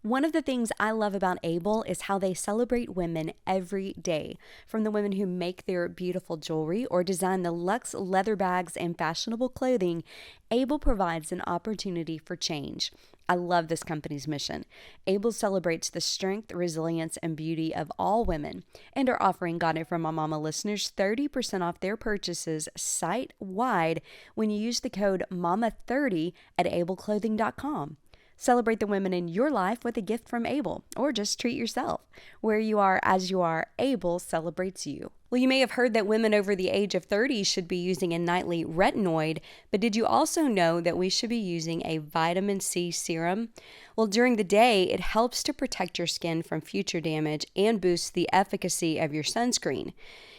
One of the things I love about Able is how they celebrate women every day. From the women who make their beautiful jewelry or design the luxe leather bags and fashionable clothing, Able provides an opportunity for change. I love this company's mission. Able celebrates the strength, resilience, and beauty of all women and are offering Got It From My Mama listeners 30% off their purchases site wide when you use the code MAMA30 at ableclothing.com. Celebrate the women in your life with a gift from Able, or just treat yourself. Where you are as you are, Able celebrates you. Well, you may have heard that women over the age of 30 should be using a nightly retinoid, but did you also know that we should be using a vitamin C serum? Well, during the day, it helps to protect your skin from future damage and boosts the efficacy of your sunscreen.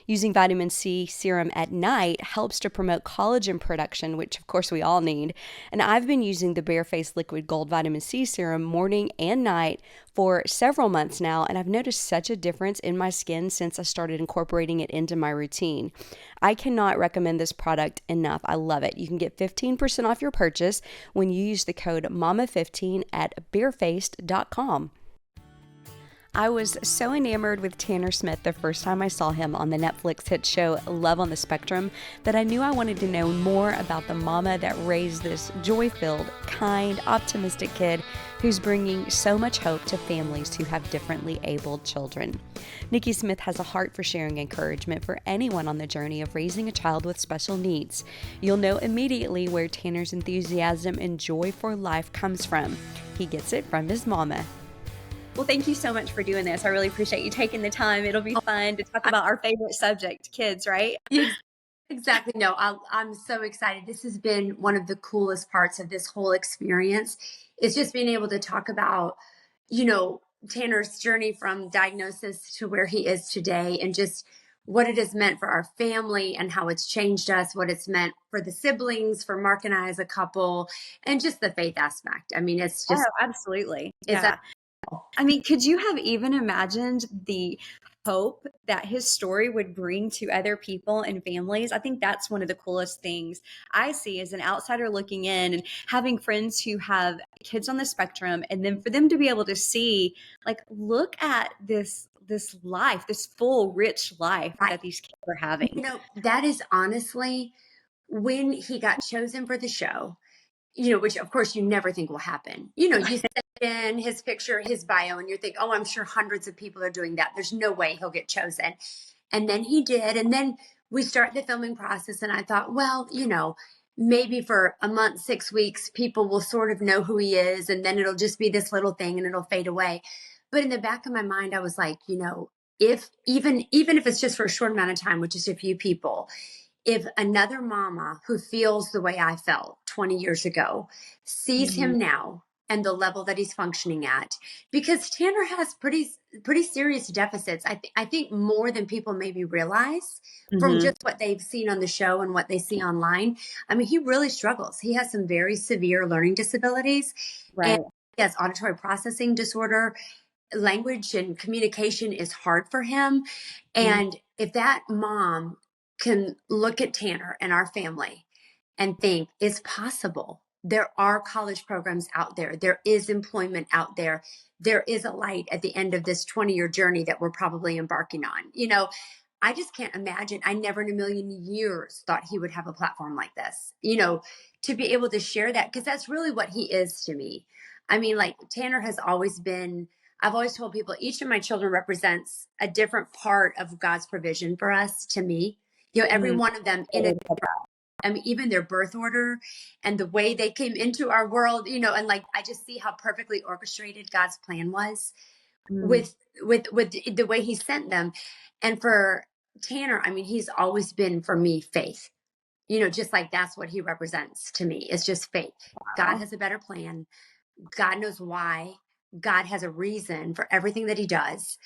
Using vitamin C serum at night helps to promote collagen production, which of course we all need. And I've been using the Barefaced Liquid Gold Vitamin C serum morning and night for several months now, and I've noticed such a difference in my skin since I started incorporating it into my routine. I cannot recommend this product enough. I love it. You can get 15% off your purchase when you use the code MAMA15 at barefaced.com. I was so enamored with Tanner Smith the first time I saw him on the Netflix hit show Love on the Spectrum that I knew I wanted to know more about the mama that raised this joy-filled, kind, optimistic kid who's bringing so much hope to families who have differently abled children. Nicci Smith has a heart for sharing encouragement for anyone on the journey of raising a child with special needs. You'll know immediately where Tanner's enthusiasm and joy for life comes from. He gets it from his mama. Well, thank you so much for doing this. I really appreciate you taking the time. It'll be fun to talk about our favorite subject, kids, right? Exactly. No, I'm so excited. This has been one of the coolest parts of this whole experience. It's just being able to talk about, Tanner's journey from diagnosis to where he is today and just what it has meant for our family and how it's changed us, what it's meant for the siblings, for Mark and I as a couple, and just the faith aspect. I mean, it's Oh, just, absolutely. it's Yeah. I mean, could you have even imagined the hope that his story would bring to other people and families? I think that's one of the coolest things I see as an outsider looking in and having friends who have kids on the spectrum, and then for them to be able to see, like, look at this life, this full, rich life right. that these kids are having. That is honestly when he got chosen for the show, which of course you never think will happen. You send in his picture, his bio, and you think, oh, I'm sure hundreds of people are doing that. There's no way he'll get chosen. And then he did. And then we start the filming process. And I thought, well, maybe for a month, 6 weeks, people will sort of know who he is. And then it'll just be this little thing and it'll fade away. But in the back of my mind, I was like, if even if it's just for a short amount of time with just a few people, if another mama who feels the way I felt 20 years ago sees Mhm. him now and the level that he's functioning at, because Tanner has pretty serious deficits. I think more than people maybe realize from Mhm. just what they've seen on the show and what they see online. I mean, he really struggles. He has some very severe learning disabilities, and Right. he has auditory processing disorder. Language and communication is hard for him. Mhm. And if that mom can look at Tanner and our family and think it's possible, there are college programs out there, there is employment out there, there is a light at the end of this 20-year journey that we're probably embarking on. I just can't imagine. I never in a million years thought he would have a platform like this, to be able to share that, because that's really what he is to me. I mean, like, Tanner has always been, I've always told people each of my children represents a different part of God's provision for us, to me. Every Mhm. one of them in a different, I mean, even their birth order and the way they came into our world, and like, I just see how perfectly orchestrated God's plan was Mhm. with the way he sent them. And for Tanner, I mean, he's always been for me faith. Just like that's what he represents to me. It's just faith. God Wow. has a better plan. God knows why. God has a reason for everything that he does.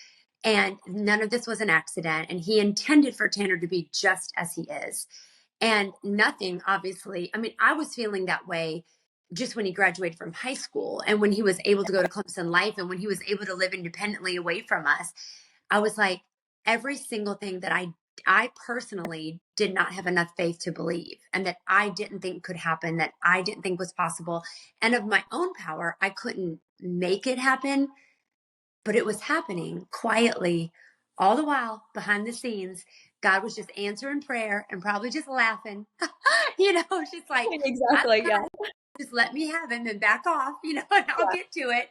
And none of this was an accident. And he intended for Tanner to be just as he is. And nothing, obviously, I mean, I was feeling that way just when he graduated from high school and when he was able to go to Clemson Life and when he was able to live independently away from us. I was like, every single thing that I personally did not have enough faith to believe, and that I didn't think could happen, that I didn't think was possible. And of my own power, I couldn't make it happen, but it was happening quietly all the while behind the scenes. God was just answering prayer and probably just laughing, just like, I Exactly. Yeah. just let me have him and back off, and I'll Yeah. get to it.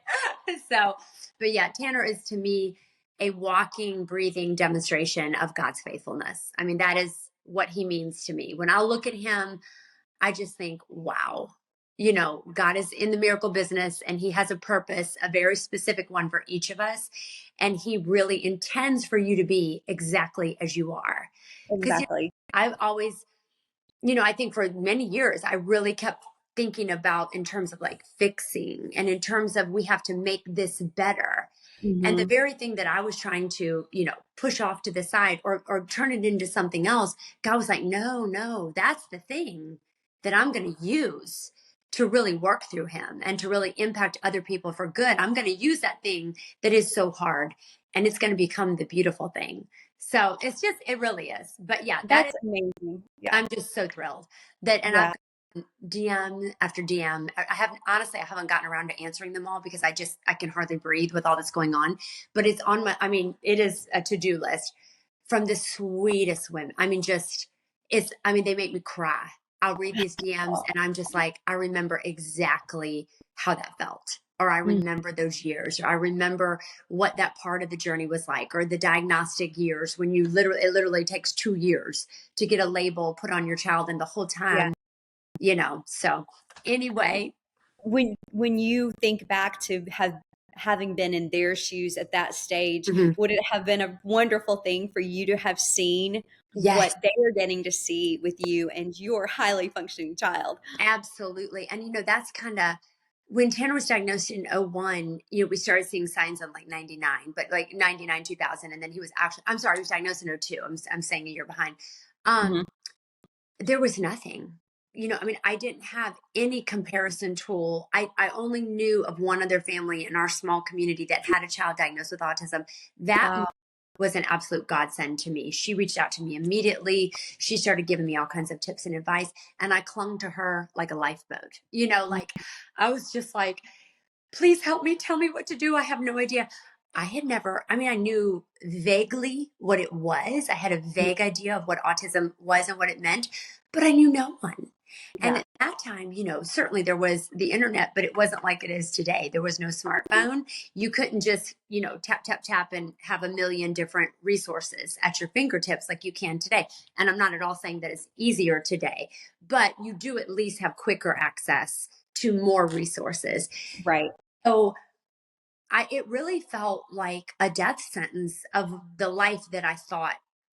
So, but yeah, Tanner is to me a walking, breathing demonstration of God's faithfulness. I mean, that is what he means to me. When I look at him, I just think, wow, God is in the miracle business and he has a purpose, a very specific one for each of us. And he really intends for you to be exactly as you are. Because Exactly. I've always, I think for many years, I really kept thinking about in terms of like fixing and in terms of we have to make this better. And the Hmm. very thing that I was trying to, push off to the side or turn it into something else, God was like, no, no, that's the thing that I'm going to use to really work through him and to really impact other people for good. I'm going to use that thing that is so hard and it's going to become the beautiful thing. So it really is. But yeah, that is, That's amazing. Yeah. I'm just so thrilled that, and I've Yeah. gotten DM after DM. I haven't, honestly, I haven't gotten around to answering them all because I can hardly breathe with all that's going on, but it's on my, I mean, it is a to-do list from the sweetest women. I mean, they make me cry. I'll read these DMs and I'm just like, I remember exactly how that felt. Or I Mm. remember those years, or I remember what that part of the journey was like, or the diagnostic years when it literally takes 2 years to get a label put on your child. And the whole Yeah. time, so anyway. When you think back to having been in their shoes at that stage, Mhm. would it have been a wonderful thing for you to have seen Yes, what they are getting to see with you and your highly functioning child? absolutely. And, that's kind of when Tanner was diagnosed in '01, we started seeing signs in like 99, but like 99, 2000. And then I'm sorry, he was diagnosed in '02. I'm saying a year behind. Hmm. Um, there was nothing. I mean, I didn't have any comparison tool. I only knew of one other family in our small community that had a child diagnosed with autism. That Wow. was an absolute godsend to me. She reached out to me immediately. She started giving me all kinds of tips and advice, and I clung to her like a lifeboat. Like I was just like, please help me, tell me what to do. I have no idea. I knew vaguely what it was. I had a vague idea of what autism was and what it meant, but I knew no one. And Yeah. at that time, certainly there was the internet, but it wasn't like it is today. There was no smartphone. You couldn't just, tap, tap, tap and have a million different resources at your fingertips like you can today. And I'm not at all saying that it's easier today, but you do at least have quicker access to more resources. Right. So it really felt like a death sentence of the life that I thought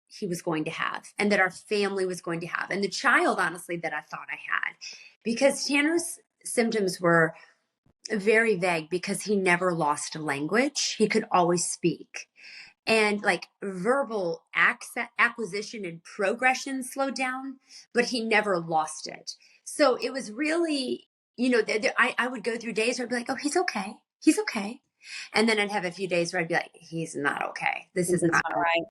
he was going to have and that our family was going to have. And the child, honestly, that I thought I had. Because Tanner's symptoms were very vague because he never lost language. He could always speak. And like verbal acquisition and progression slowed down, but he never lost it. So it was really, I would go through days where I'd be like, oh, he's okay. He's okay. And then I'd have a few days where I'd be like, he's not okay. This is That's not not okay. right.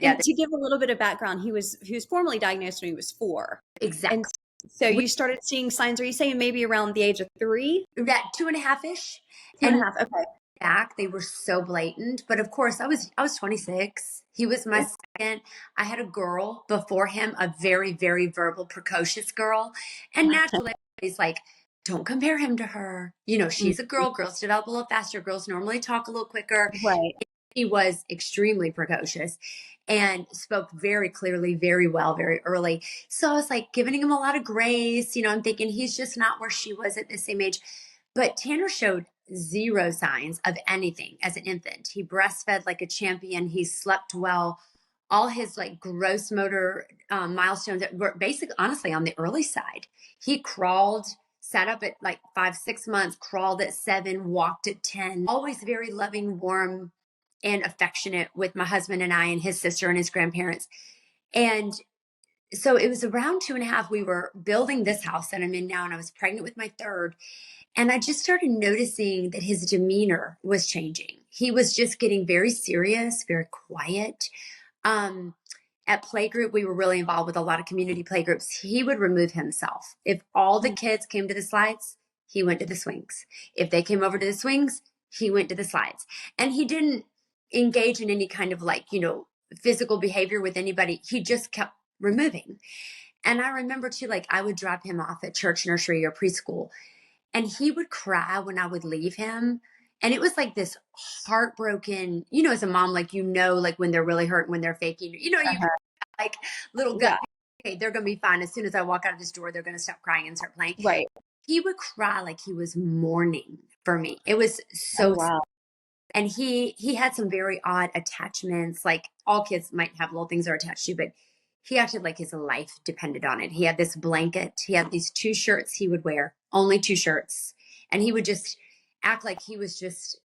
Yeah, And to give a little bit of background, he was formally diagnosed when he was 4. And exactly. so you started seeing signs, are you saying maybe around the age of 3? That 2.5-ish. Two and a And half. Okay. back, they were so blatant. But of course, I was 26. He was my second. I had a girl before him, a very, very verbal, precocious girl. And naturally, he's like, don't compare him to her. She's a girl. Girls develop a little faster. Girls normally talk a little quicker. Right. He was extremely precocious and spoke very clearly, very well, very early. So I was like giving him a lot of grace. I'm thinking he's just not where she was at the same age. But Tanner showed zero signs of anything as an infant. He breastfed like a champion. He slept well. All his like gross motor milestones that were basically, honestly, on the early side. He crawled, sat up at like 5, 6 months, crawled at 7, walked at 10. Always very loving, warm, and affectionate with my husband and I and his sister and his grandparents. And so it was around 2.5. We were building this house that I'm in now, and I was pregnant with my third. And I just started noticing that his demeanor was changing. He was just getting very serious, very quiet. Um, at playgroup, we were really involved with a lot of community playgroups. He would remove himself. If all the kids came to the slides, he went to the swings. If they came over to the swings, he went to the slides. And he didn't engage in any kind of like, physical behavior with anybody. He just kept removing. And I remember too, like I would drop him off at church nursery or preschool, and he would cry when I would leave him. And it was like this heartbroken, as a mom, like, like when they're really hurt, when they're faking, you like little gut, okay, they're going to be fine. As soon as I walk out of this door, they're going to stop crying and start playing. Right. He would cry like he was mourning for me. It was so, wow. And he had some very odd attachments. Like all kids might have little things they're attached to, but he acted like his life depended on it. He had this blanket. He had these 2 shirts he would wear, only 2 shirts. And he would just act like he was just,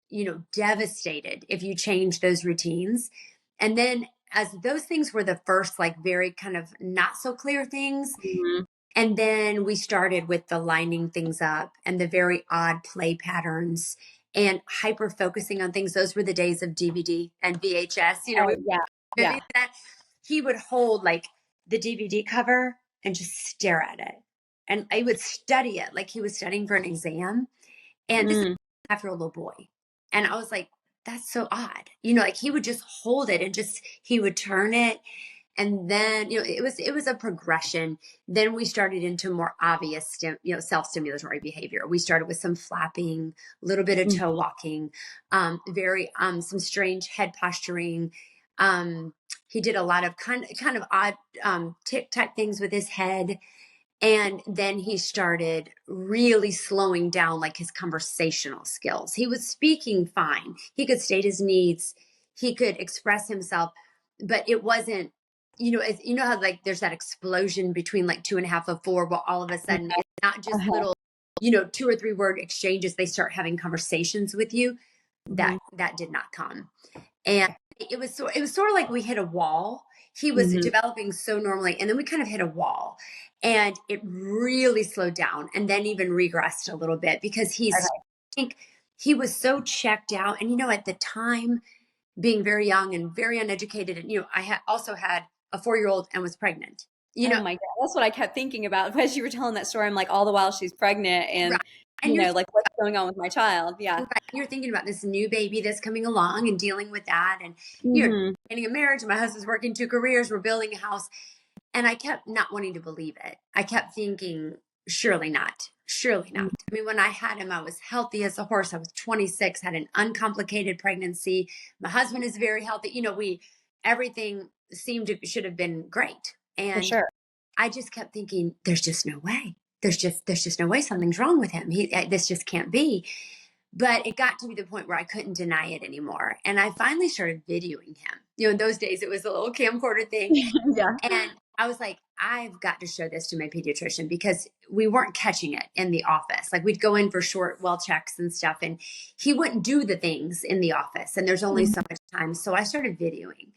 devastated if you change those routines. And then as those things were the first, like very kind of not so clear things. Mm-hmm. And then we started with the lining things up and the very odd play patterns and hyper focusing on things. Those were the days of DVD and VHS, that he would hold like the DVD cover and just stare at it. And I would study it like he was studying for an exam. And this is after a little boy. And I was like, that's so odd. Like he would just hold it and he would turn it. And then, it was a progression. Then we started into more obvious, self-stimulatory behavior. We started with some flapping, a little bit of toe walking, some strange head posturing. He did a lot of kind of odd tick type things with his head. And then he started really slowing down like his conversational skills. He was speaking fine. He could state his needs. He could express himself, but it wasn't, how like there's that explosion between like 2.5 and 4, while all of a sudden it's not just little, 2 or 3 word exchanges. They start having conversations with you. That did not come. And it was sort of like we hit a wall. He was developing so normally, and then we kind of hit a wall, and it really slowed down and then even regressed a little bit because I think he was so checked out. And, at the time, being very young and very uneducated, and, I also had a 4-year-old and was pregnant. Oh my God. That's what I kept thinking about as you were telling that story. I'm like, all the while she's pregnant and, like what's going on with my child? Yeah. Right. You're thinking about this new baby that's coming along and dealing with that. And you're getting a marriage. My husband's working 2 careers. We're building a house. And I kept not wanting to believe it. I kept thinking, surely not. Surely not. I mean, when I had him, I was healthy as a horse. I was 26, had an uncomplicated pregnancy. My husband is very healthy. Everything should have been great. And for sure. I just kept thinking, there's just no way. There's just no way something's wrong with him. This just can't be. But it got to be the point where I couldn't deny it anymore. And I finally started videoing him. In those days, it was a little camcorder thing. Yeah. And I was like, I've got to show this to my pediatrician because we weren't catching it in the office. Like we'd go in for short well checks and stuff, and he wouldn't do the things in the office. And there's only so much time. So I started videoing.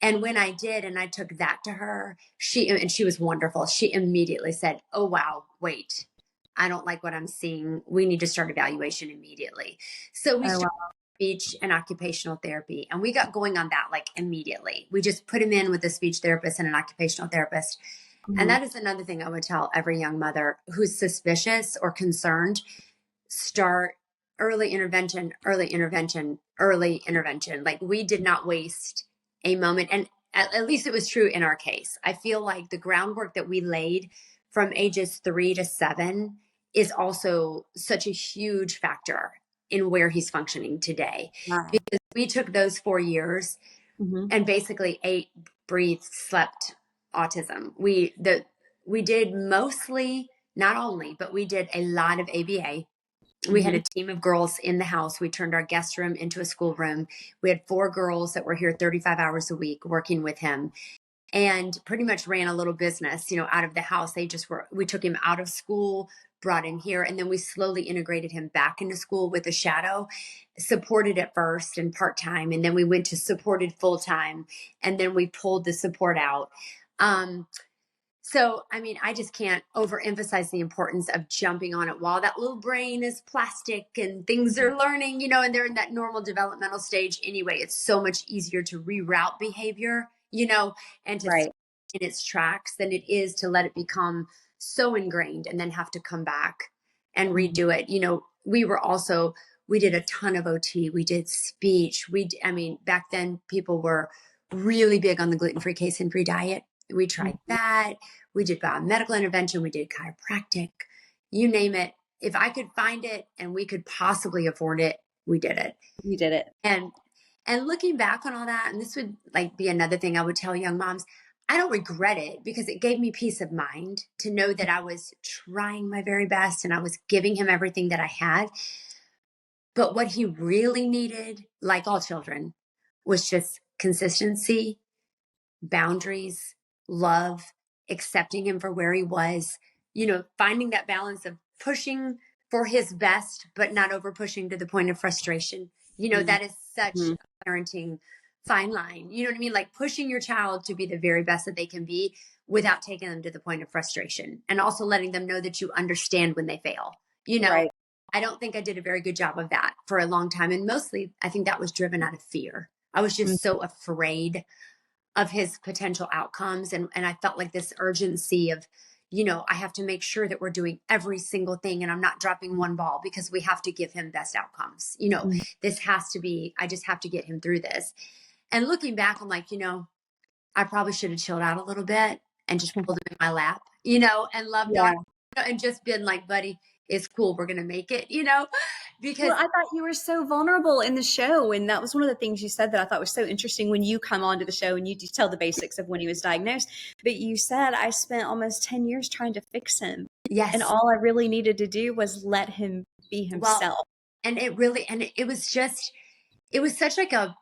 And when I did, and I took that to her, she was wonderful. She immediately said, oh, wow, wait, I don't like what I'm seeing. We need to start evaluation immediately. So we started speech and occupational therapy, and we got going on that like immediately. We just put him in with a speech therapist and an occupational therapist. And that is another thing I would tell every young mother who's suspicious or concerned: start early intervention, early intervention, early intervention. Like we did not waste a moment. And at least it was true in our case. I feel like the groundwork that we laid from ages 3 to 7 is also such a huge factor in where he's functioning today. Wow. Because we took those 4 years and basically ate, breathed, slept autism. We did mostly, not only, but we did a lot of ABA. We had a team of girls in the house. We turned our guest room into a schoolroom. We had 4 girls that were here 35 hours a week working with him, and pretty much ran a little business, out of the house. We took him out of school, brought him here, and then we slowly integrated him back into school with a shadow, supported at first and part-time. And then we went to supported full-time, and then we pulled the support out. So, I mean, I just can't overemphasize the importance of jumping on it while that little brain is plastic and things are learning, and they're in that normal developmental stage anyway. It's so much easier to reroute behavior and to Right. stop in its tracks than it is to let it become so ingrained and then have to come back and Mhm. redo it. We did a ton of OT. We did speech. I mean, back then people were really big on the gluten-free, casein-free diet. We tried Mhm. that. We did biomedical intervention. We did chiropractic, you name it. If I could find it and we could possibly afford it, we did it. You did it. And looking back on all that, and this would like be another thing I would tell young moms, I don't regret it because it gave me peace of mind to know that I was trying my very best and I was giving him everything that I had. But what he really needed, like all children, was just consistency, boundaries, love, accepting him for where he was, finding that balance of pushing for his best, but not over pushing to the point of frustration. That is such Mhm. a parenting fine line. You know what I mean? Like pushing your child to be the very best that they can be without taking them to the point of frustration and also letting them know that you understand when they fail. Right. I don't think I did a very good job of that for a long time. And mostly, I think that was driven out of fear. I was Mhm. just so afraid of his potential outcomes. And I felt like this urgency of, I have to make sure that we're doing every single thing and I'm not dropping one ball because we have to give him best outcomes. Mhm. This has to be, I just have to get him through this. And looking back, I'm like, I probably should have chilled out a little bit and just pulled him in my lap, and loved on Yeah. him, and just been like, buddy, it's cool. We're going to make it, because Well, I thought you were so vulnerable in the show, and that was one of the things you said that I thought was so interesting when you come onto the show and you tell the basics of when he was diagnosed. But you said, I spent almost 10 years trying to fix him, and yes, all I really needed to do was let him be well, himself. and it really, and it was just, it was such like a,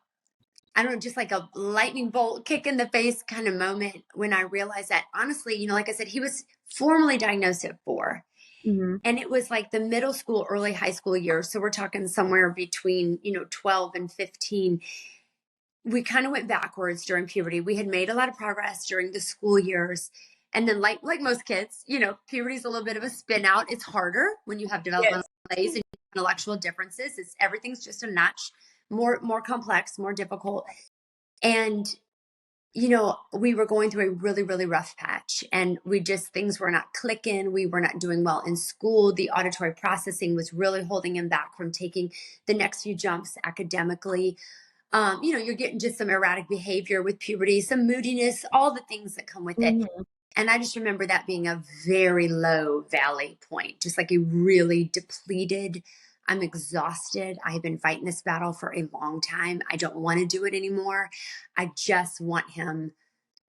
I don't know, just like a lightning bolt kick in the face kind of moment when I realized that honestly, like I said, he was formally diagnosed at 4. Mhm. And it was like the middle school, early high school years. So we're talking somewhere between, 12 and 15. We kind of went backwards during puberty. We had made a lot of progress during the school years. And then like most kids, puberty is a little bit of a spin out. It's harder when you have developmental Yes. delays and intellectual differences. Everything's just a notch more complex, more difficult. And we were going through a really, really rough patch and things were not clicking. We were not doing well in school. The auditory processing was really holding him back from taking the next few jumps academically. You're getting just some erratic behavior with puberty, some moodiness, all the things that come with it. Mhm. And I just remember that being a very low valley point, just like a really depleted. I'm exhausted. I have been fighting this battle for a long time. I don't want to do it anymore. I just want him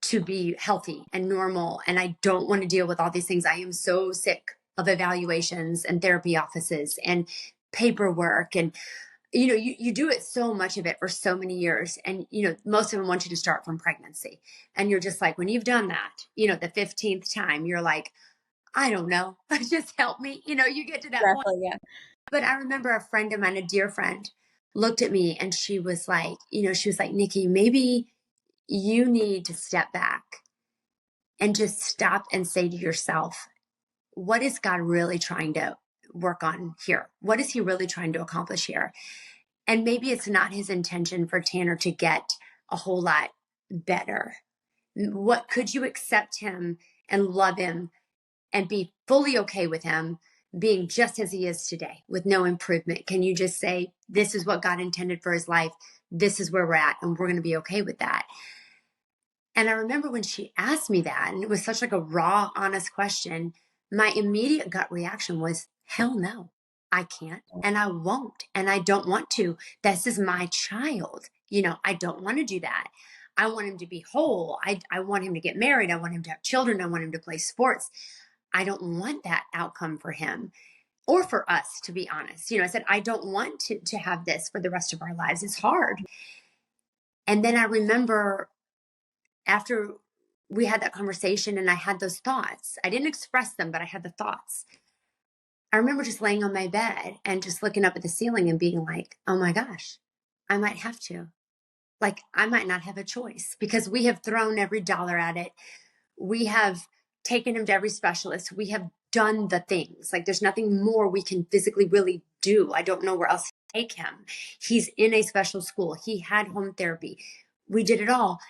to be healthy and normal. And I don't want to deal with all these things. I am so sick of evaluations and therapy offices and paperwork. And, you do it so much of it for so many years. And, most of them want you to start from pregnancy. And you're just like, when you've done that, the 15th time, you're like, I don't know, just help me. You get to that point. Exactly. Yeah. But I remember a friend of mine, a dear friend, looked at me and she was like, Nicci, maybe you need to step back and just stop and say to yourself, what is God really trying to work on here? What is he really trying to accomplish here? And maybe it's not his intention for Tanner to get a whole lot better. What could you accept him and love him and be fully okay with him being just as he is today with no improvement? Can you just say, this is what God intended for his life? This is where we're at, and we're going to be okay with that. And I remember when she asked me that, and it was such like a raw, honest question, my immediate gut reaction was, hell no, I can't, and I won't, and I don't want to. This is my child. I don't want to do that. I want him to be whole. I want him to get married. I want him to have children. I want him to play sports. I don't want that outcome for him or for us, to be honest. I said, I don't want to have this for the rest of our lives. It's hard. And then I remember after we had that conversation and I had those thoughts, I didn't express them, but I had the thoughts. I remember just laying on my bed and just looking up at the ceiling and being like, oh my gosh, I might have to. Like, I might not have a choice because we have thrown every dollar at it. We have taken him to every specialist. We have done the things. Like, there's nothing more we can physically really do. I don't know where else to take him. He's in a special school. He had home therapy. We did it all.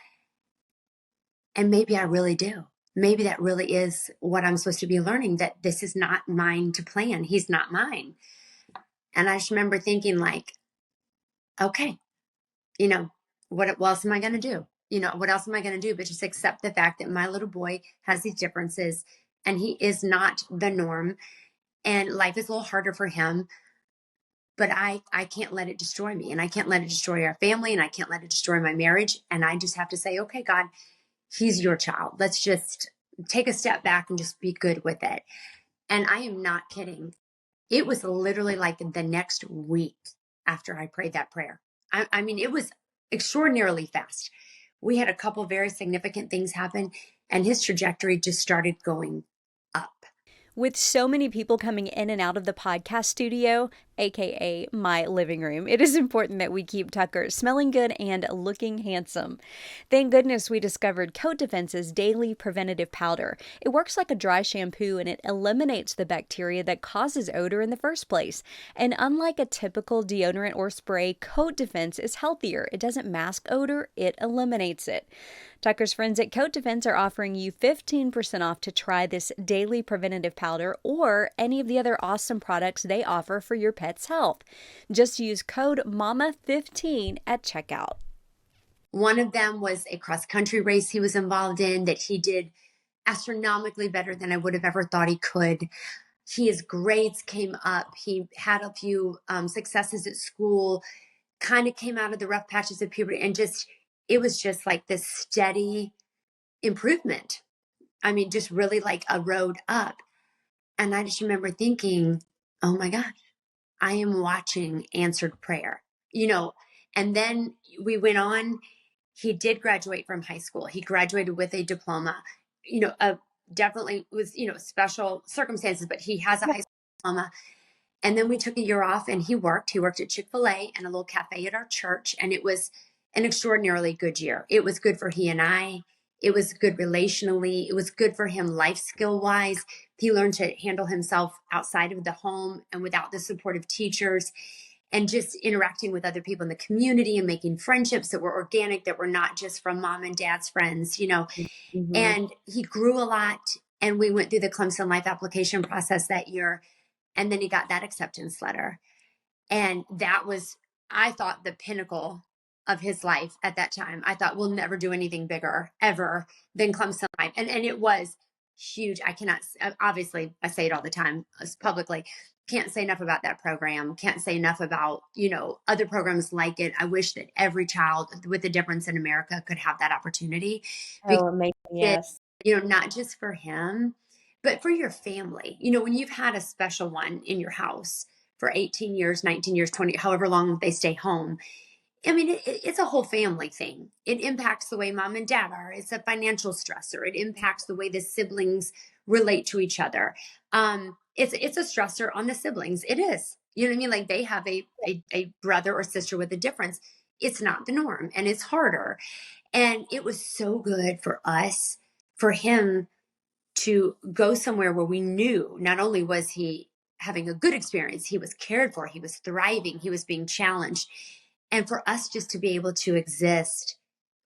And maybe I really do. Maybe that really is what I'm supposed to be learning, that this is not mine to plan. He's not mine. And I just remember thinking, like, okay, you know, what else am I going to do? What else am I going to do but just accept the fact that my little boy has these differences and he is not the norm and life is a little harder for him, but I can't let it destroy me, and I can't let it destroy our family, and I can't let it destroy my marriage. And I just have to say, okay, God, he's your child. Let's just take a step back and just be good with it. And I am not kidding. It was literally like the next week after I prayed that prayer. I mean, it was extraordinarily fast. We had a couple very significant things happen, and his trajectory just started going up. With so many people coming in and out of the podcast studio, aka my living room, it is important that we keep Tucker smelling good and looking handsome. Thank goodness we discovered Coat Defense's daily preventative powder. It works like a dry shampoo and it eliminates the bacteria that causes odor in the first place. And unlike a typical deodorant or spray, Coat Defense is healthier. It doesn't mask odor, it eliminates it. Tucker's friends at Coat Defense are offering you 15% off to try this daily preventative powder or any of the other awesome products they offer for your pet's health. Just use code MAMA15 at checkout. One of them was a cross country race he was involved in that he did astronomically better than I would have ever thought he could. His grades came up. He had a few successes at school, kind of came out of the rough patches of puberty, and just, it was just like this steady improvement. I mean, just really like a road up. And I just remember thinking, oh my gosh, I am watching answered prayer, you know. And then we went on. He did graduate from high school. He graduated with a diploma, definitely was, special circumstances, but he has a high school diploma. And then we took a year off and he worked. He worked at Chick-fil-A and a little cafe at our church. And it was an extraordinarily good year. It was good for he and I. It was good relationally. It was good for him life skill wise. He learned to handle himself outside of the home and without the support of teachers, and just interacting with other people in the community and making friendships that were organic, that were not just from mom and dad's friends. Mm-hmm. And he grew a lot. And we went through the Clemson Life application process that year. And then he got that acceptance letter. And that was, I thought, the pinnacle of his life at that time. I thought, we'll never do anything bigger ever than Clemson Life. And it was huge. I cannot, obviously, I say it all the time publicly. Can't say enough about that program. Can't say enough about, other programs like it. I wish that every child with a difference in America could have that opportunity. Because Oh, amazing. it, Yes. not just for him, but for your family. When you've had a special one in your house for 18 years, 19 years, 20, however long they stay home. I mean, it's a whole family thing. It impacts the way mom and dad are. It's a financial stressor. It impacts the way the siblings relate to each other. It's a stressor on the siblings. It is. You know what I mean? Like, they have a brother or sister with a difference. It's not the norm, and it's harder. And it was so good for us, for him to go somewhere where we knew not only was he having a good experience, he was cared for, he was thriving, he was being challenged. And for us just to be able to exist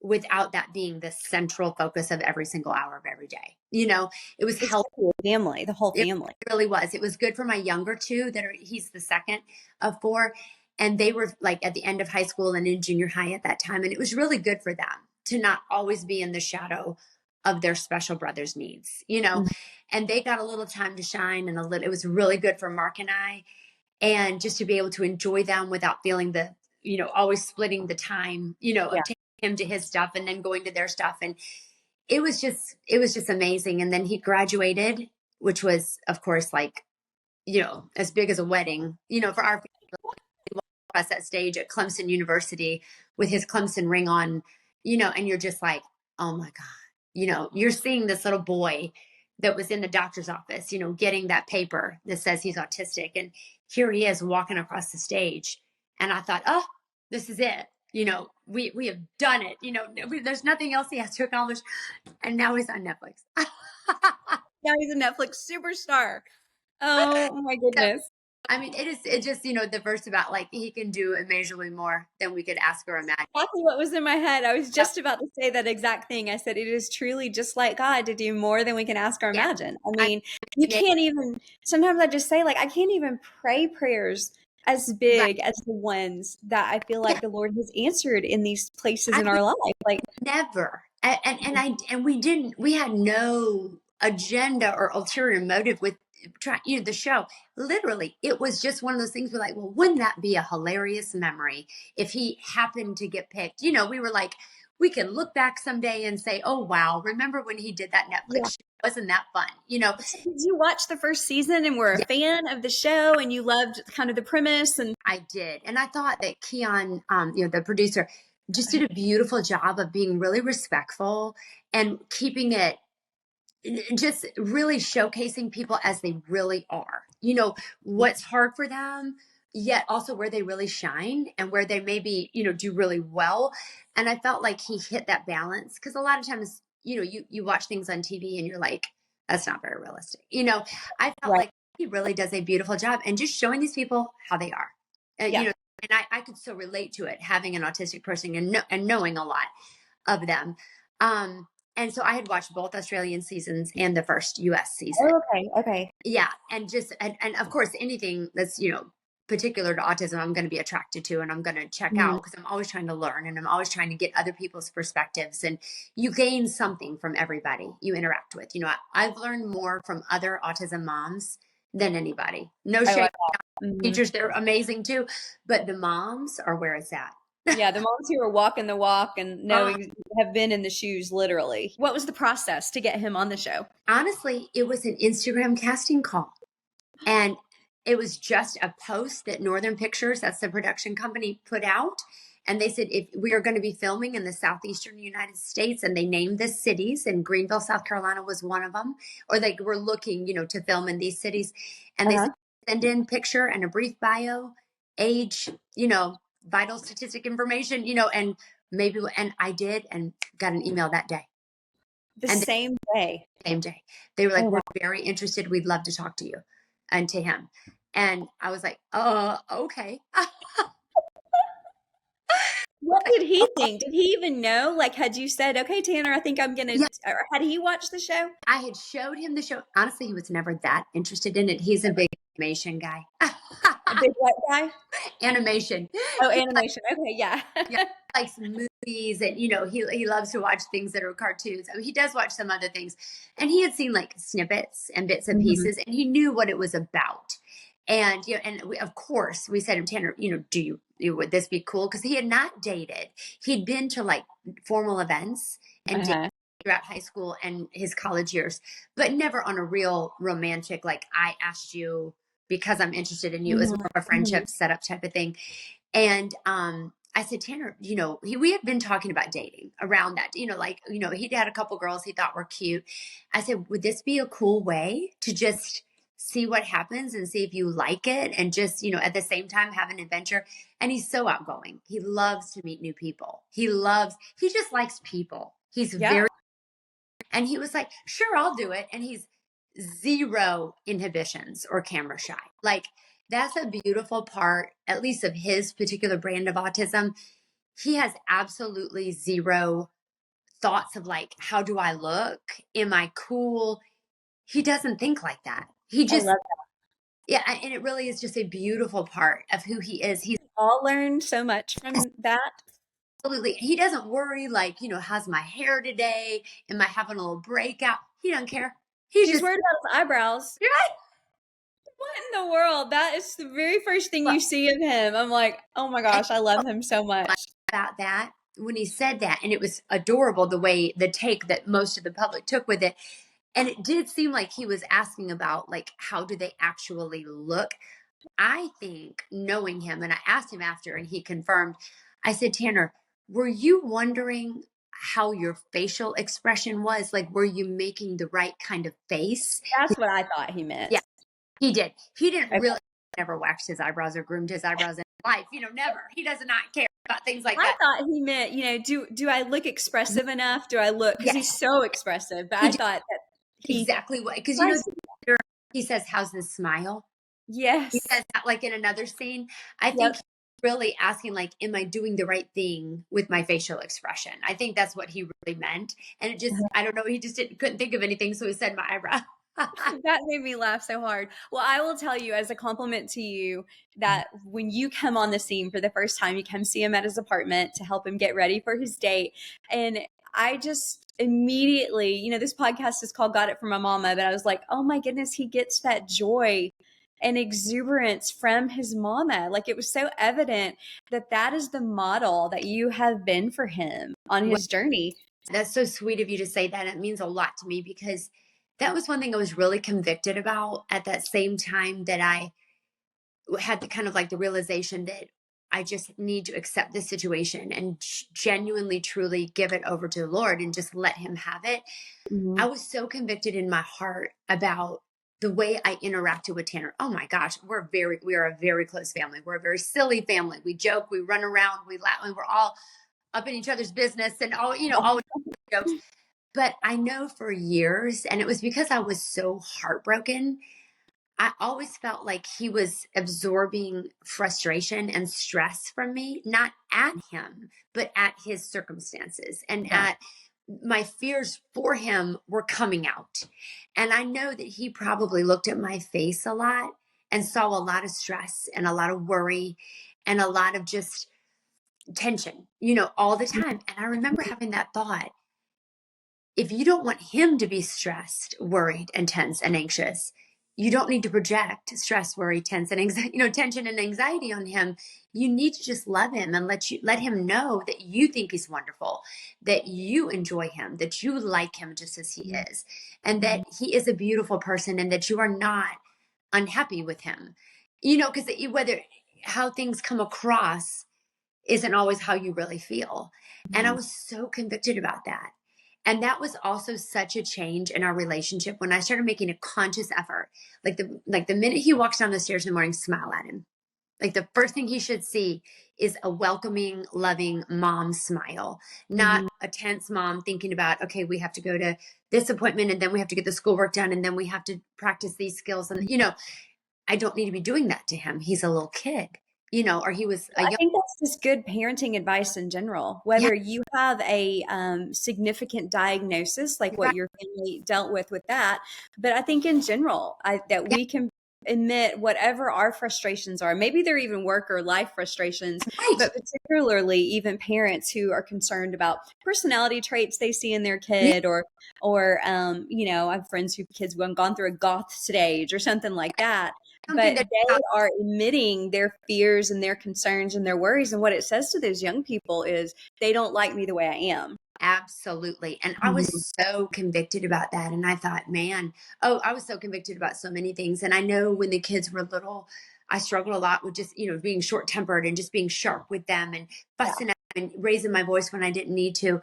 without that being the central focus of every single hour of every day. It was It's helpful. the family, the whole It family. really was. It was good for my younger two he's the second of four. And they were like at the end of high school and in junior high at that time. And it was really good for them to not always be in the shadow of their special brother's needs. And they got a little time to shine, and it was really good for Mark and I. And just to be able to enjoy them without feeling always splitting the time, Yeah. of taking him to his stuff and then going to their stuff. And it was just amazing. And then he graduated, which was, of course, like, as big as a wedding, for our across that stage at Clemson University with his Clemson ring on, and you're just like, oh my God, you're seeing this little boy that was in the doctor's office, getting that paper that says he's autistic. And here he is walking across the stage. And I thought, oh, this is it. We have done it. There's nothing else he has to accomplish. And now he's on Netflix. Now he's a Netflix superstar. Oh my goodness. I mean, it just, the verse about like he can do immeasurably more than we could ask or imagine. Exactly what was in my head. I was just about to say that exact thing. I said, it is truly just like God to do more than we can ask or Yeah. imagine. I I mean, you mean, can't even, sometimes I just say, like, I can't even pray prayers as right. big as the ones that I feel Yeah. like the Lord has answered in these places I in our life. Like, never. And we had no agenda or ulterior motive with trying, the show. Literally, it was just one of those things we're like, well, wouldn't that be a hilarious memory if he happened to get picked? We were like, we can look back someday and say, oh, wow, remember when he did that Netflix yeah. show? Wasn't that fun? So did you watch the first season and were a Yeah, fan of the show and you loved kind of the premise? And I did. And I thought that Keon, the producer, just did a beautiful job of being really respectful and keeping it just really showcasing people as they really are. What's hard for them, yet also where they really shine and where they maybe, do really well. And I felt like he hit that balance because a lot of times, you watch things on TV and you're like, that's not very realistic. I felt right. like he really does a beautiful job and just showing these people how they are. Yeah. And I could so relate to it, having an autistic person and knowing a lot of them. Um, and so I had watched both Australian seasons and the first US season. Oh, okay. Okay. Yeah. And of course, anything that's, particular to autism, I'm going to be attracted to and I'm going to check Mhm. out because I'm always trying to learn and I'm always trying to get other people's perspectives. And you gain something from everybody you interact with. I've learned more from other autism moms than anybody. No I shade. like that. Mhm. Teachers, they're amazing too. But the moms are where it's at. Yeah, the moms who are walking the walk and Oh, knowing have been in the shoes literally. What was the process to get him on the show? honestly, it was an Instagram casting call. And it was just a post that Northern Pictures, that's the production company, put out. And they said, if we are going to be filming in the southeastern United States, and they named the cities, and Greenville, South Carolina was one of them, or they were looking, to film in these cities. And they Uh-huh. said, send in picture and a brief bio, age, vital statistic information, and maybe, and I did, and got an email that day. The And same day. same day. They were Oh, like, we're wow. very interested. We'd love to talk to you and to him. And I was like, okay. What did he think? Did he even know? Like, had you said, okay, Tanner, I think I'm gonna, Yeah, or had he watched the show? I had showed him the show. Honestly, he was never that interested in it. He's a big animation guy. A big white guy? Animation. Oh, He animation. Okay, yeah. yeah, likes movies and he loves to watch things that are cartoons. I mean, he does watch some other things. And he had seen like snippets and bits and Mhm. pieces and he knew what it was about. And of course we said to him, Tanner, would this be cool? Because he had not dated. He'd been to like formal events and dated Uh-huh. throughout high school and his college years, but never on a real romantic, like I asked you because I'm interested in you. It was Mhm. more of a Mhm. friendship setup type of thing. And I said, Tanner, we had been talking about dating around that, he'd had a couple girls he thought were cute. I said, would this be a cool way to just see what happens and see if you like it and just, at the same time have an adventure? And he's so outgoing. He loves to meet new people. He just likes people. He's Yeah, very, and he was like, sure, I'll do it. And he's zero inhibitions or camera shy. Like, that's a beautiful part, at least of his particular brand of autism. He has absolutely zero thoughts of like, how do I look? Am I cool? He doesn't think like that. He I just, love yeah, and it really is just a beautiful part of who he is. He's all learned so much from that. absolutely, he doesn't worry like, how's my hair today? Am I having a little breakout? He doesn't care. He's He's just, worried about his eyebrows. right. What in the world? That is the very first thing Well, you see of him. I'm like, oh my and gosh, I love him so much. about that when he said that, and it was adorable the take that most of the public took with it. And it did seem like he was asking about like how do they actually look. I think knowing him, and I asked him after and he confirmed, I said, Tanner, were you wondering how your facial expression was? Like, were you making the right kind of face? That's what I thought he Yeah, meant. he did. He didn't Okay. really never waxed his eyebrows or groomed his eyebrows in life, never. He does not care about things like I that. thought he meant, do I look expressive enough? Do I look, because he's Yes, so expressive, but he I did thought that he exactly what, because tries to. he says, how's this smile? He Yes. says that like in another scene. I think Yep. he's really asking like, am I doing the right thing with my facial expression? I think that's what he really meant. And it just, I don't know, he just couldn't think of anything, so he said my eyebrow. That made me laugh so hard. Well, I will tell you as a compliment to you that when you come on the scene for the first time, you come see him at his apartment to help him get ready for his date. And I just immediately, this podcast is called Got It From My Mama, but I was like, oh my goodness, he gets that joy and exuberance from his mama. Like it was so evident that that is the model that you have been for him on Well, his journey. that's so sweet of you to say that. It means a lot to me because that was one thing I was really convicted about at that same time that I had the kind of like the realization that I just need to accept this situation and genuinely, truly give it over to the Lord and just let Him have it. I Mhm. was so convicted in my heart about the way I interacted with Tanner. Oh my gosh, we are a very close family. We're a very silly family. We joke, we run around, we laugh, and we're all up in each other's business and all, always jokes. But I know for years, and it was because I was so heartbroken, I always felt like he was absorbing frustration and stress from me, not at him, but at his circumstances and Yeah. at my fears for him were coming out. And I know that he probably looked at my face a lot and saw a lot of stress and a lot of worry and a lot of just tension, all the time. And I remember having that thought, if you don't want him to be stressed, worried, and tense and anxious, you don't need to project stress, worry, tense, and anxiety, tension and anxiety on him. You need to just love him and let him know that you think he's wonderful, that you enjoy him, that you like him just as he is, and that Mhm. he is a beautiful person and that you are not unhappy with him. Because whether how things come across isn't always how you really feel. And I Mhm. was so convicted about that. And that was also such a change in our relationship when I started making a conscious effort. Like the minute he walks down the stairs in the morning, smile at him. Like the first thing he should see is a welcoming, loving mom smile, not Mhm. a tense mom thinking about, okay, we have to go to this appointment and then we have to get the schoolwork done and then we have to practice these skills. And, I don't need to be doing that to him. He's a little kid, or he was a I young, think that's just good parenting advice in general. yeah, Whether you have a significant diagnosis, like you're what right. your family dealt with that, but I think in general, that Yeah, we can admit whatever our frustrations are. Maybe they're even work or life frustrations, right. but particularly even parents who are concerned about personality traits they see in their Yeah, kid, or I have friends whose kids have gone through a goth stage or something like that, something but that they are admitting their fears and their concerns and their worries. And what it says to those young people is they don't like me the way I am. absolutely. And I Mhm. was so convicted about that. And I thought, man, I was so convicted about so many things. And I know when the kids were little, I struggled a lot with just, being short tempered and just being sharp with them and Yeah. fussing at them and raising my voice when I didn't need to.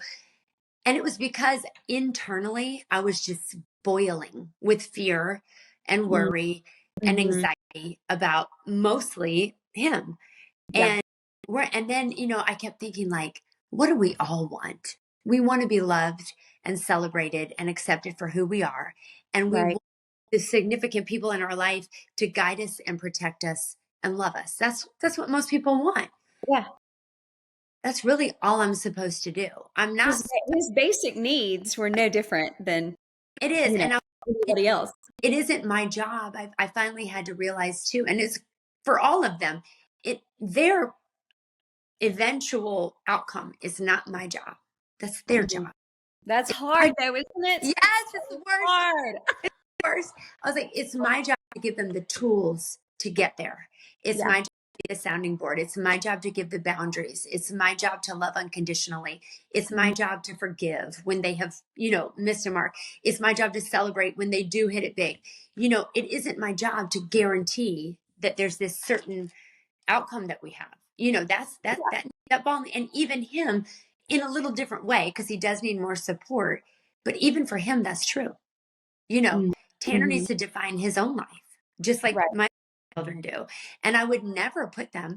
And it was because internally I was just boiling with fear and worry and Mm-hmm. anxiety about mostly him. Yeah. And then, I kept thinking like, what do we all want? We want to be loved and celebrated and accepted for who we are. And we Right. want the significant people in our life to guide us and protect us and love us. That's what most people want. Yeah. That's really all I'm supposed to do. I'm His, not, his basic needs were no different than, it is. you know, And it, anybody else. it isn't my job. I finally had to realize too, and it's for all of them, their eventual outcome is not my job. That's their Mhm. job. That's It's my, hard though, isn't it? yes, It's it's the so worst. hard. Worst. I was like, it's my job to give them the tools to get there. It's Yeah. my job to be the sounding board. It's my job to give the boundaries. It's my job to love unconditionally. It's my Mhm. job to forgive when they have, missed a mark. It's my job to celebrate when they do hit it big. It isn't my job to guarantee that there's this certain outcome that we have. That's that ball, and even him in a little different way because he does need more support. But even for him, that's true. You know, Tanner Mm-hmm. needs to define his own life, just like Right. my children do. And I would never put that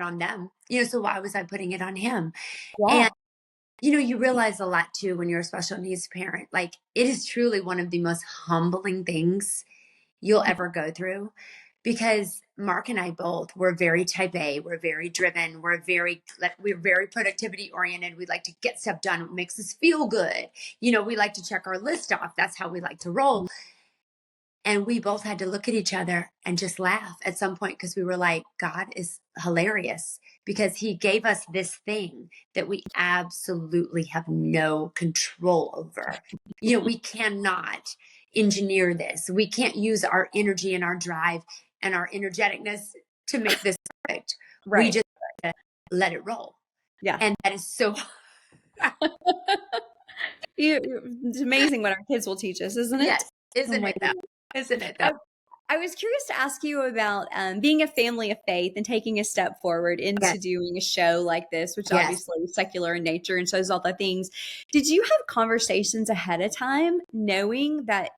on them. So why was I putting it on him? And Yeah. you realize a lot too when you're a special needs parent. Like it is truly one of the most humbling things you'll ever go through, because Mark and I both were very type A. We're very driven. We're very productivity oriented. We like to get stuff done. It makes us feel good. We like to check our list off. That's how we like to roll. And we both had to look at each other and just laugh at some point, because we were like, God is hilarious, because he gave us this thing that we absolutely have no control over. We cannot engineer this. We can't use our energy and our drive and our energeticness to make this perfect. We Right. just let it roll. Yeah. And that is so It's amazing what our kids will teach us, isn't it? yes, Oh isn't my it though? goodness. Isn't it though? I, I was curious to ask you about being a family of faith and taking a step forward Yes, into doing a show like this, which yes, obviously is secular in nature and shows all the things. Did you have conversations ahead of time knowing that,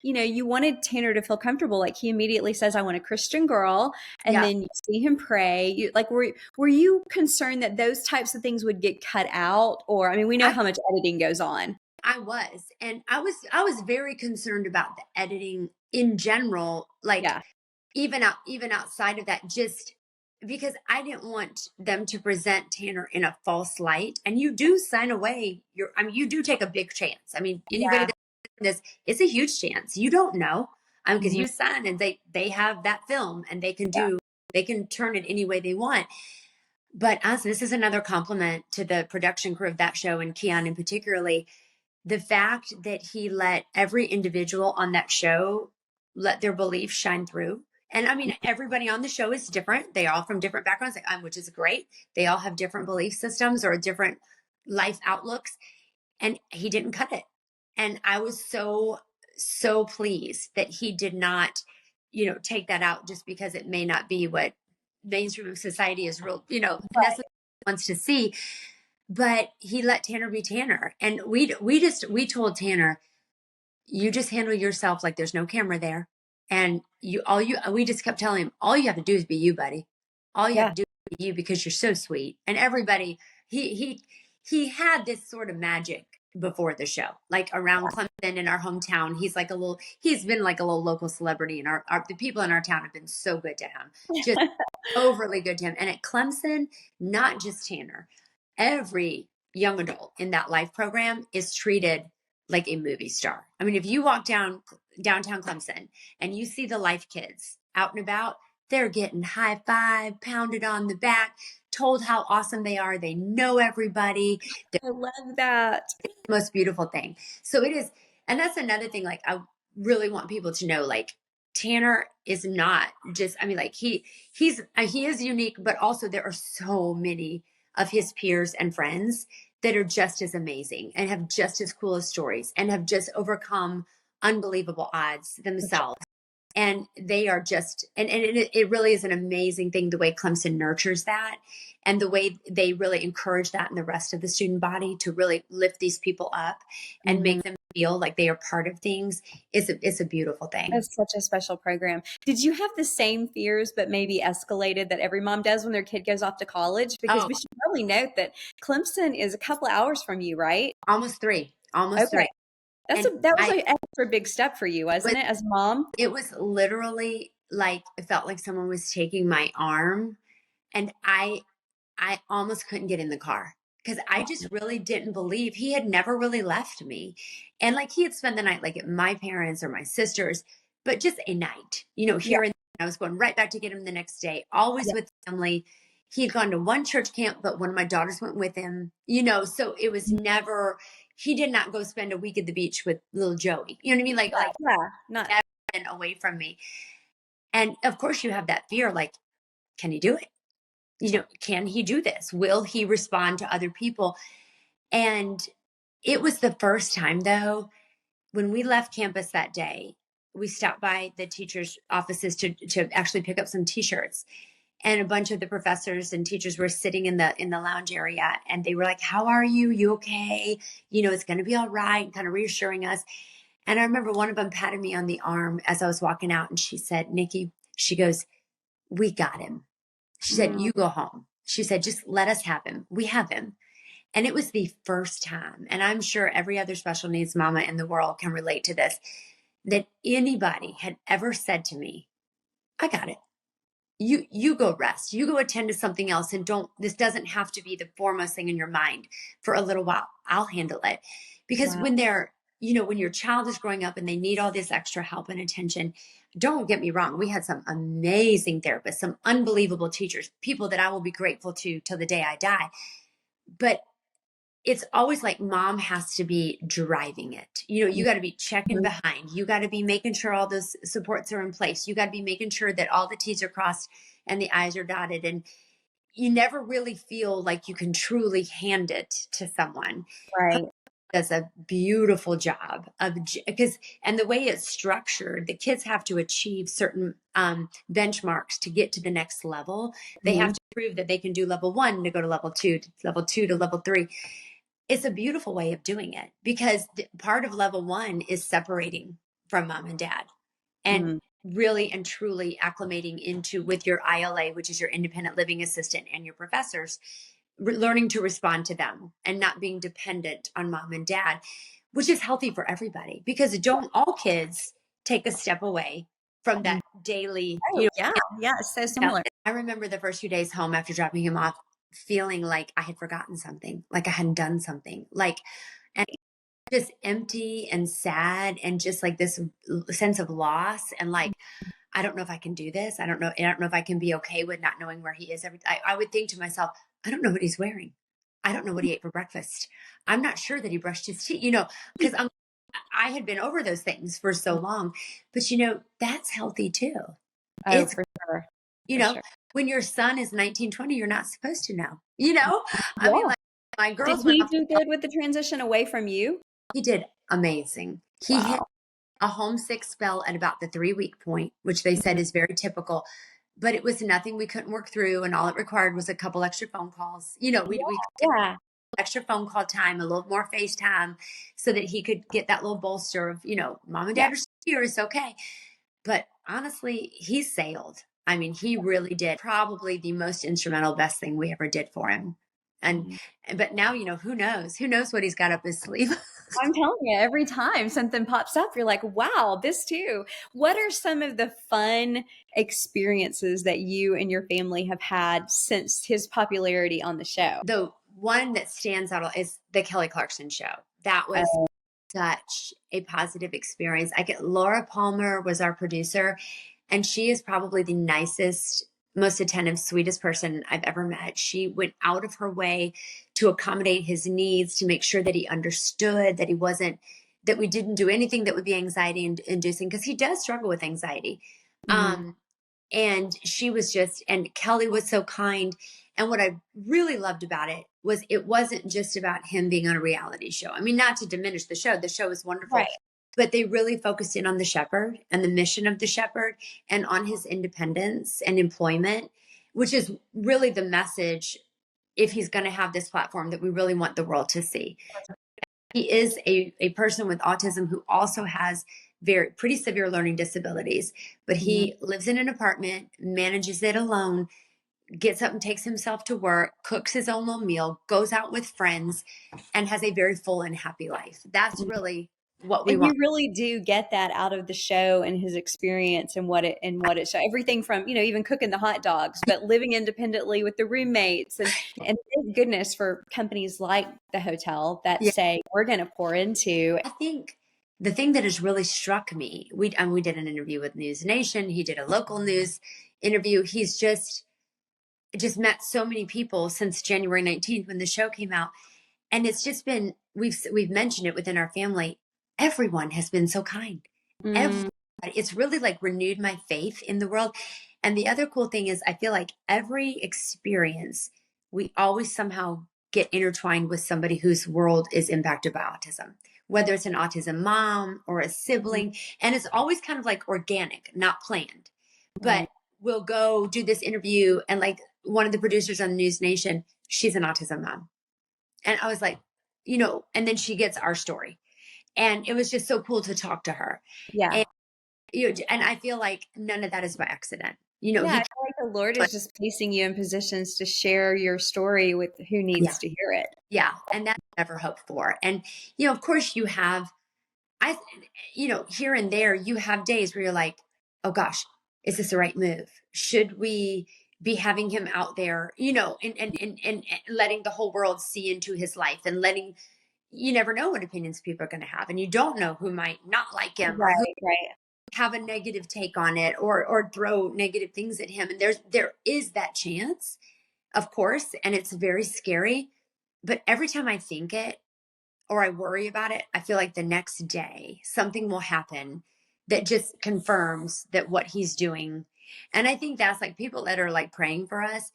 you wanted Tanner to feel comfortable? Like he immediately says, I want a Christian girl. And yeah. then you see him pray. Were you concerned that those types of things would get cut out? Or, I mean, we know I how much editing goes on. I was, and I was very concerned about the editing in general, like Yeah. even outside of that, just because I didn't want them to present Tanner in a false light. And you do sign away you do take a big chance. I mean, anybody Yeah. that's in this, it's a huge chance. You don't know. Because Mhm. you sign and they have that film and Yeah. they can turn it any way they want. But honestly, this is another compliment to the production crew of that show, and Keon in particularly, the fact that he let every individual on that show let their beliefs shine through. And I mean, everybody on the show is different. They all from different backgrounds, which is great. They all have different belief systems or different life outlooks. And he didn't cut it. And I was so pleased that he did not, take that out just because it may not be what mainstream society is necessarily wants to see. But he let Tanner be Tanner. And we told Tanner, you just handle yourself like there's no camera there. And we just kept telling him, all you have to do is be you, buddy. All you have Yeah. to do is be you, because you're so sweet. And everybody, he had this sort of magic before the show, like around Clemson in our hometown. He's been like a little local celebrity, and the people in our town have been so good to him. Just overly good to him. And at Clemson, not just Tanner, every young adult in that life program is treated like a movie star. I mean, if you walk downtown Clemson and you see the life kids out and about, they're getting high five, pounded on the back, told how awesome they are. They know everybody. The I love that. most beautiful thing. So it is, and that's another thing. Like, I really want people to know, like, Tanner is not just, I mean, like he is unique, but also there are so many of his peers and friends that are just as amazing and have just as cool as stories and have just overcome unbelievable odds themselves. And they are just, and it really is an amazing thing, the way Clemson nurtures that and the way they really encourage that in the rest of the student body to really lift these people up and Mhm. make them feel like they are part of things. It's a beautiful thing. That's such a special program. Did you have the same fears, but maybe escalated, that every mom does when their kid goes off to college? Because Oh, we should probably note that Clemson is a couple of hours from you, right? almost Okay. three. And That was an extra big step for you, wasn't it, as a mom? it was literally like, it felt like someone was taking my arm, and I almost couldn't get in the car, because I just really didn't believe he had never really left me. And like, he had spent the night like at my parents or my sisters, but just a night, Yeah. here and there. I was going right back to get him the next day, always Yeah. with family. He had gone to one church camp, but one of my daughters went with him, so it was never, he did not go spend a week at the beach with little Joey. You know what I mean? Like Yeah. Not. never been away from me. And of course you have that fear, like, can he do it? Can he do this? Will he respond to other people? And it was the first time, though, when we left campus that day, we stopped by the teachers' offices to actually pick up some T-shirts. And a bunch of the professors and teachers were sitting in the lounge area, and they were like, "How are you? You okay? It's going to be all right," kind of reassuring us. And I remember one of them patted me on the arm as I was walking out, and she said, "Nicci," she goes, "We got him." She said, Mm. "You go home." She said, "Just let us have him. We have him." And it was the first time, and I'm sure every other special needs mama in the world can relate to this. that anybody had ever said to me, I got it. You go rest. You go attend to something else, and don't, this doesn't have to be the foremost thing in your mind for a little while. I'll handle it. Because Wow. when they're, when your child is growing up and they need all this extra help and attention, don't get me wrong. We had some amazing therapists, some unbelievable teachers, people that I will be grateful to till the day I die. But it's always like mom has to be driving it. You got to be checking behind. You got to be making sure all those supports are in place. You got to be making sure that all the T's are crossed and the I's are dotted. And you never really feel like you can truly hand it to someone. Her Right. does a beautiful job of, because, and the way it's structured, the kids have to achieve certain benchmarks to get to the next level. They have Mhm. to prove that they can do level 1 to go to level 2, to level 2 to level 3. It's a beautiful way of doing it, because part of level 1 is separating from mom and dad and Mhm. really and truly acclimating into, with your ILA, which is your independent living assistant, and your professors, learning to respond to them and not being dependent on mom and dad, which is healthy for everybody, because don't all kids take a step away from Mhm. that daily, Oh, yeah. Yeah. It's so similar. I remember the first few days home after dropping him off, feeling like I had forgotten something, like I hadn't done something, like, and just empty and sad, and just like this sense of loss, and like, I don't know if I can do this. I don't know if I can be okay with not knowing where he is. I would think to myself, I don't know what he's wearing. I don't know what he ate for breakfast. I'm not sure that he brushed his teeth, because I had been over those things for so long. But that's healthy too. Oh, It's, for sure. you For know, sure. when your son is 19, 20, you're not supposed to know. I mean, Yeah. like, my Did girls went he off. do good with the transition away from you? He did amazing. He hit Wow. a homesick spell at about the 3-week point, which they said Mhm. is very typical. But it was nothing we couldn't work through, and all it required was a couple extra phone calls. We could Yeah. extra phone call time, a little more FaceTime, so that he could get that little bolster of, mom and Yeah. dad are here, it's okay. But honestly, he sailed. I mean, he really did. Probably the most instrumental, best thing we ever did for him. And Mhm. but now, who knows? Who knows what he's got up his sleeve? I'm telling you, every time something pops up, you're like, wow, this too. What are some of the fun experiences that you and your family have had since his popularity on the show? The one that stands out is the Kelly Clarkson show. That was Oh, such a positive experience. Laura Palmer was our producer, and she is probably the nicest, most attentive, sweetest person I've ever met. She went out of her way to accommodate his needs, to make sure that he understood that he wasn't, that we didn't do anything that would be anxiety inducing, because he does struggle with anxiety. mhm. Um, and she was just, and Kelly was so kind. And what I really loved about it was, it wasn't just about him being on a reality show. I mean, not to diminish the show is wonderful, Right. but they really focused in on the shepherd and the mission of the shepherd, and on his independence and employment, which is really the message, if he's going to have this platform, that we really want the world to see. He is a person with autism who also has pretty severe learning disabilities, but Mhm. he lives in an apartment, manages it alone, gets up and takes himself to work, cooks his own little meal, goes out with friends, and has a very full and happy life. That's really what we And want. you really do get that out of the show and his experience and what it show. Everything from, even cooking the hot dogs, but living independently with the roommates, and thank goodness for companies like the hotel that Yeah. say we're going to pour into. I think the thing that has really struck me, we did an interview with News Nation. He did a local news interview. He's just met so many people since January 19th, when the show came out. And it's just been, we've mentioned it within our family. Everyone has been so kind. Mm, Everybody. It's really like renewed my faith in the world. And the other cool thing is, I feel like every experience, we always somehow get intertwined with somebody whose world is impacted by autism, whether it's an autism mom or a mhm. sibling. And it's always kind of like organic, not planned. But Right. we'll go do this interview, and like, one of the producers on News Nation, she's an autism mom. And I was like, and then she gets our story. And it was just so cool to talk to her. Yeah. And and I feel like none of that is by accident. Yeah. I He, feel like the Lord is just placing you in positions to share your story with who yeah, needs to hear it. yeah. And that's never hoped for. And, of course you have, I, here and there, you have days where you're like, oh gosh, is this the right move? Should we be having him out there, and letting the whole world see into his life and letting, you never know what opinions people are going to have. And you don't know who might not like him or who Right, right. have a negative take on it or throw negative things at him. And there is that chance, of course, and it's very scary. But every time I think it, or I worry about it, I feel like the next day something will happen that just confirms that what he's doing. And I think that's like people that are like praying for us,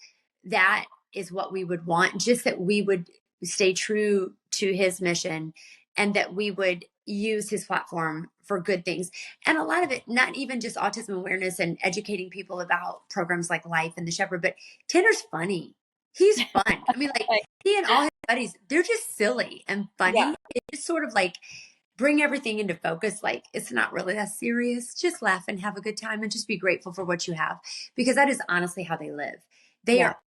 that is what we would want, just that we would stay true to his mission and that we would use his platform for good things. And a lot of it, not even just autism awareness and educating people about programs like Life and the Shepherd, but Tanner's funny. He's fun. I mean, like, he and all his buddies, they're just silly and funny. Yeah. It's sort of like bring everything into focus. Like, it's not really that serious. Just laugh and have a good time and just be grateful for what you have, because that is honestly how they live. They Yeah. are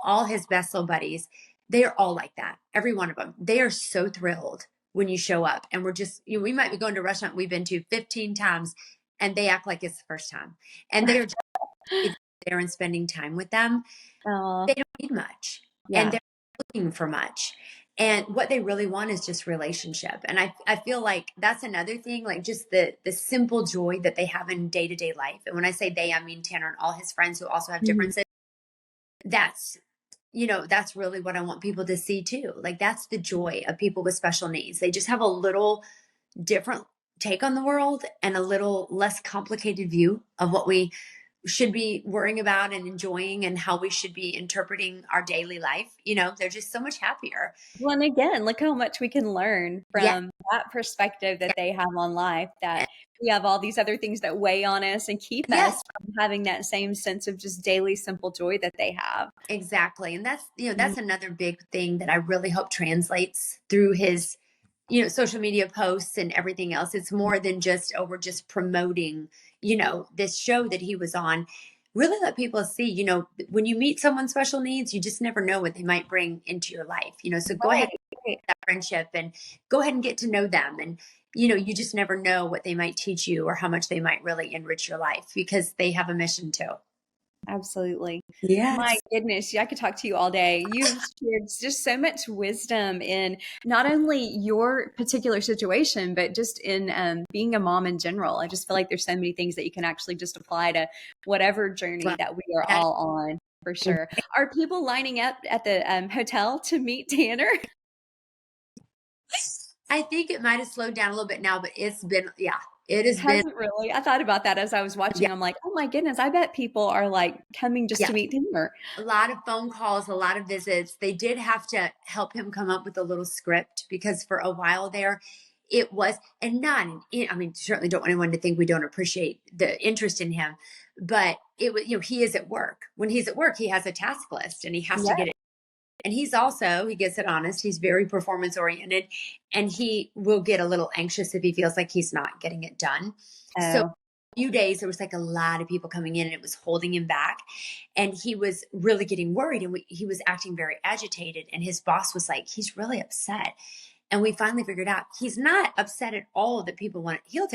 all his best little buddies. They are all like that. Every one of them. They are so thrilled when you show up. And we're just, we might be going to a restaurant we've been to 15 times and they act like it's the first time. And they are just there and spending time with them. They don't need much. Yeah. And they're looking for much. And what they really want is just relationship. And I feel like that's another thing, like just the simple joy that they have in day-to-day life. And when I say they, I mean Tanner and all his friends who also have Mhm. differences. That's, that's really what I want people to see too. Like that's the joy of people with special needs. They just have a little different take on the world and a little less complicated view of what we should be worrying about and enjoying and how we should be interpreting our daily life. They're just so much happier. Well, and again, look how much we can learn Yeah. from that perspective that they have on life, that we have all these other things that weigh on us and keep Yes, us from having that same sense of just daily simple joy that they have. exactly. And that's another big thing that I really hope translates through his, social media posts and everything else. It's more than just, oh, we're just promoting, this show that he was on. Really let people see, when you meet someone special needs, you just never know what they might bring into your life, so go ahead Right, right. that friendship and go ahead and get to know them. And, you just never know what they might teach you or how much they might really enrich your life because they have a mission too. Absolutely. My Yes. goodness, I could talk to you all day. You've shared just so much wisdom in not only your particular situation, but just in being a mom in general. I just feel like there's so many things that you can actually just apply to whatever journey Well, that we are all on, for sure. Are people lining up at the hotel to meet Tanner? I think it might have slowed down a little bit now, but it has been, Has it really? I thought about that as I was yeah, watching. I'm like, oh my goodness, I bet people are like coming just yeah, to meet Tanner. a lot of phone calls, a lot of visits. They did have to help him come up with a little script because for a while there, it was, and not, I mean, certainly don't want anyone to think we don't appreciate the interest in him, but it was, he is at work. When he's at work, he has a task list and he has to Yeah. get it. And he gets it honest. He's very performance oriented and he will get a little anxious if he feels like he's not getting it done. So Oh, few days there was like a lot of people coming in and it was holding him back and he was really getting worried and he was acting very agitated and his boss was like he's really upset and we finally figured out he's not upset at all that people want it. He'll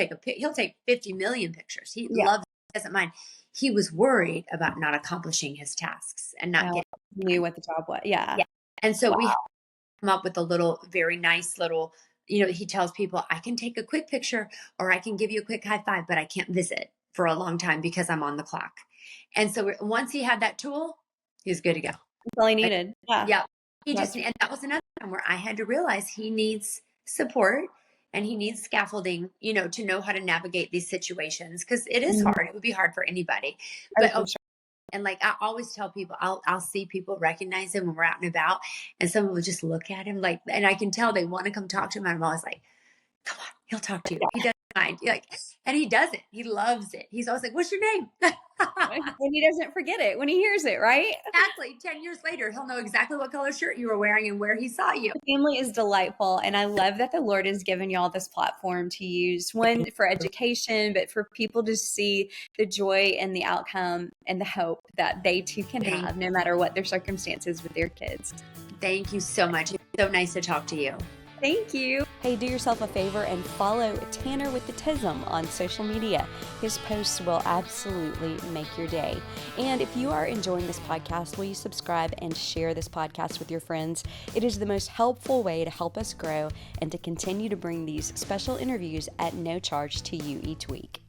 take 50 million pictures. He yeah. loves it, doesn't mind. He was worried about not accomplishing his tasks and not Oh, getting knew what the job was. Yeah. yeah. And so we Wow. come up with a little, very nice little, he tells people, I can take a quick picture or I can give you a quick high five, but I can't visit for a long time because I'm on the clock. And so once he had that tool, he was good to go. That's all I Like, needed. Yeah. yeah. That's And that was another time where I had to realize he needs support and he needs scaffolding, to know how to navigate these situations because it is hard. It would be hard for anybody. oh, But for sure. and like I always tell people, I'll see people recognize him when we're out and about, and someone will just look at him like, and I can tell they want to come talk to him. And I'm always like, come on, he'll talk to you. He doesn't mind. Like, and he does it. He loves it. He's always like, what's your name? And he doesn't forget it when he hears it, right? Exactly. 10 years later, he'll know exactly what color shirt you were wearing and where he saw you. Family is delightful. And I love that the Lord has given y'all this platform to use, one for education, but for people to see the joy and the outcome and the hope that they too can have, no matter what their circumstances with their kids. Thank you so much. It's so nice to talk to you. Thank you. Hey, do yourself a favor and follow Tanner with the Tism on social media. His posts will absolutely make your day. And if you are enjoying this podcast, will you subscribe and share this podcast with your friends? It is the most helpful way to help us grow and to continue to bring these special interviews at no charge to you each week.